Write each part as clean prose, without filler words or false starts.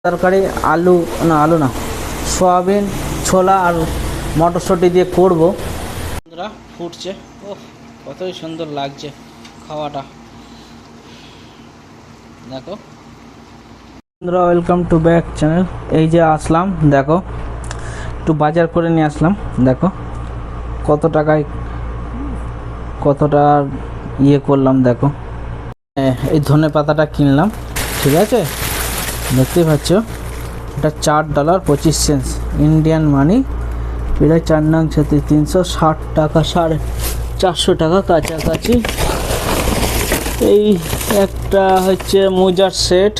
তরকারি আলু না সয়াবিন ছোলা আর মটরশুঁটি দিয়ে করব। বন্ধুরা ফুটছে, ও কতই সুন্দর লাগছে খাওয়াটা। দেখো বন্ধুরা, ওয়েলকাম টু ব্যাক চ্যানেল। এই যে আসলাম, দেখো একটু বাজার করে নিয়ে আসলাম। দেখো কতটা ইয়ে করলাম। দেখো এই ধনে পাতাটা কিনলাম, ঠিক আছে, দেখতেই পাচ্ছ। এটা $4.25 ইন্ডিয়ান মানি, এটা 4 নং 360 টাকা, 450 টাকা কাছাকাছি। এই একটা হচ্ছে মোজার সেট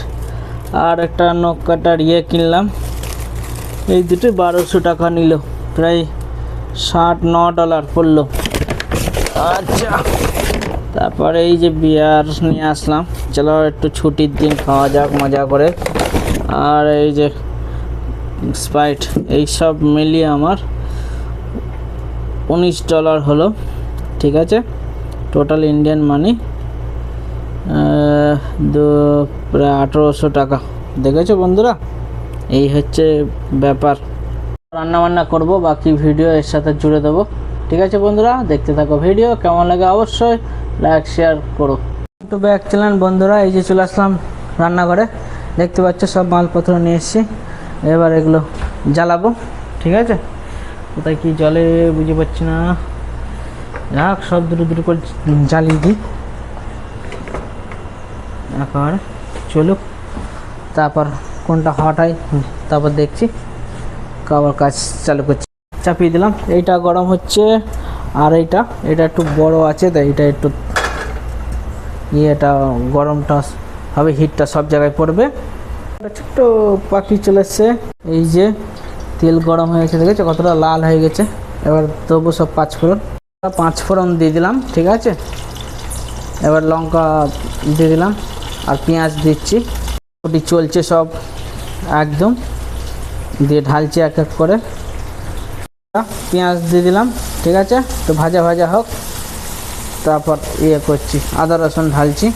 আর একটা নখ কাটার ইয়ে কিনলাম। এই দুটো 1200 টাকা নিল, প্রায় $9 পড়লো। আচ্ছা, তারপরে এই যে বিয়ার নিয়ে আসলাম, চলো একটু ছুটির দিন খাওয়া যাক মজা করে। আর এই যে স্প্রাইট, এই সব মিলিয়ে আমার $19 হলো, ঠিক আছে। টোটাল ইন্ডিয়ান মানি প্রায় 1800 টাকা। দেখেছো বন্ধুরা, এই হচ্ছে ব্যাপার। রান্নাবান্না করব, বাকি ভিডিও এর সাথে জুড়ে দেবো, ঠিক আছে বন্ধুরা। দেখতে থাকো ভিডিও, কেমন লাগে অবশ্যই লাইক শেয়ার করো। একটু ব্যাক চ্যানেল বন্ধুরা, এই যে চলে আসলাম রান্নাঘরে। দেখতে পাচ্ছ সব মালপত্র নিয়ে এসেছি, এবার এগুলো জ্বালাবো, ঠিক আছে। কোথায় কি জলে বুঝে পাচ্ছি না, যাক সব দুটো করে জ্বালিয়ে দিই এখন। চলুক, তারপর কোনটা হট হয় তারপর দেখছি, আবার কাজ চালু করছি। চাপিয়ে দিলাম, এইটা গরম হচ্ছে। আর এটা একটু বড় আছে, তাই এটা একটু ইয়েটা গরমটা হবে, হিটটা সব জায়গায় পড়বে। ছোট্ট পাখি চলে এসছে। এই যে তেল গরম হয়ে গেছে, দেখেছো কতটা লাল হয়ে গেছে। এবার তবু সব 5 ফোড়ন দিয়ে দিলাম, ঠিক আছে। এবার লঙ্কা দিয়ে দিলাম আর পেঁয়াজ দিচ্ছি। ওটি চলছে সব একদম, দিয়ে ঢালছি এক এক করে। পেঁয়াজ দিয়ে দিলাম, ঠিক আছে, তো ভাজা ভাজা হোক। তারপর ইয়ে করছি, আদা রসুন ঢালছি।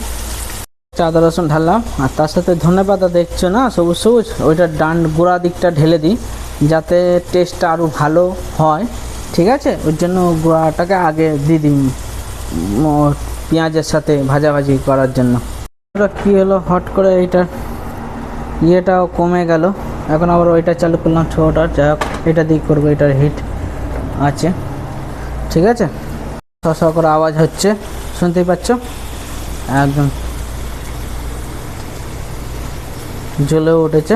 আদা রসুন ঢাললাম, আর তার সাথে ধনে পাতা দেখছো না সবুজ সবুজ, ওইটা গোড়া দিকটা ঢেলে দিই যাতে টেস্টটা আরও ভালো হয়, ঠিক আছে। ওর জন্য গোড়াটাকে আগে দিয়ে দিই পেঁয়াজের সাথে ভাজাভাজি করার জন্য। কি হলো, হট করে এইটার ইয়েটাও কমে গেল। এখন আবার ওইটা চালু করলাম ছোটোটা, যাই হোক এটা দিয়ে করবো, এটার হিট আছে, ঠিক আছে। শ করে আওয়াজ হচ্ছে, শুনতেই পাচ্ছ, একদম জ্বলেও উঠেছে।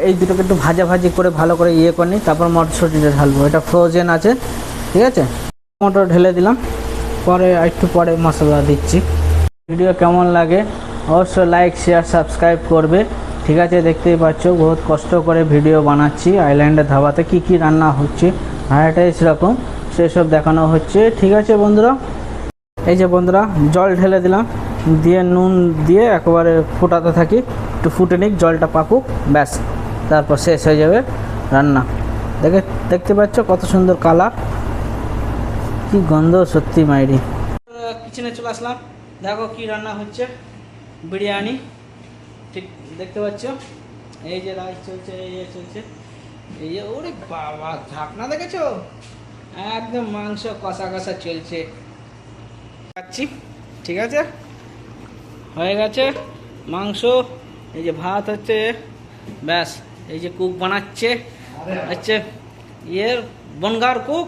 এই দুটোকে একটু ভাজাভাজি করে ভালো করে ইয়ে করে নিই, তারপর মটরশুঁটিটা ঢালবো। এটা ফ্রোজেন আছে, ঠিক আছে। মটর ঢেলে দিলাম, পরে একটু পরে মশলা দিচ্ছি। ভিডিও কেমন লাগে অবশ্যই লাইক শেয়ার সাবস্ক্রাইব করবে, ঠিক আছে। দেখতেই পাচ্ছ বহুত কষ্ট করে ভিডিও বানাচ্ছি। আইল্যান্ডের ধাবাতে কি কি রান্না হচ্ছে, ভাড়াটাই সেরকম, সেসব দেখানো হচ্ছে, ঠিক আছে বন্ধুরা। এই যে বন্ধুরা, জল ঢেলে দিলাম, দিয়ে নুন দিয়ে একেবারে ফোটাতে থাকি, একটু ফুটে নিক, জলটা পাকুক, ব্যাস, তারপর শেষ হয়ে যাবে রান্না। দেখতে পাচ্ছ কত সুন্দর কালার, কি গন্ধ, সত্যি মাইরি। কিচেনে চলে আসলাম, দেখো কি রান্না হচ্ছে, বিরিয়ানি, ঠিক দেখতে পাচ্ছ। এই যে রাইস চলছে, এই যে চলছে, এই যে, ওরে বাবা ঢাকনা দেখেছো, একদম মাংস কষা কষা চলছে, খাচ্ছি, ঠিক আছে। হয়ে গেছে মাংস, এই যে ভাত হচ্ছে, ব্যাস। এই যে কুক বানাচ্ছে, হচ্ছে ইয়ের বনগার কুক।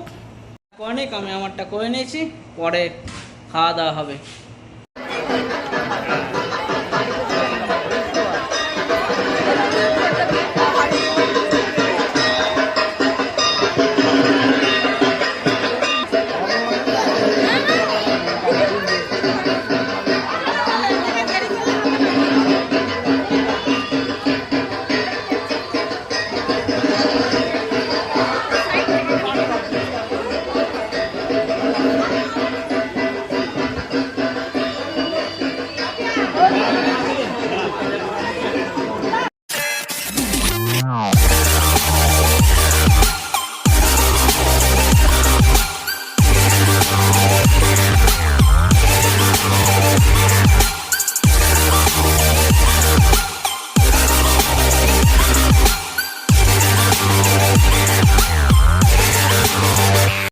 অনেক আমি আমারটা করে নিয়েছি, পরে খাওয়া দাওয়া হবে।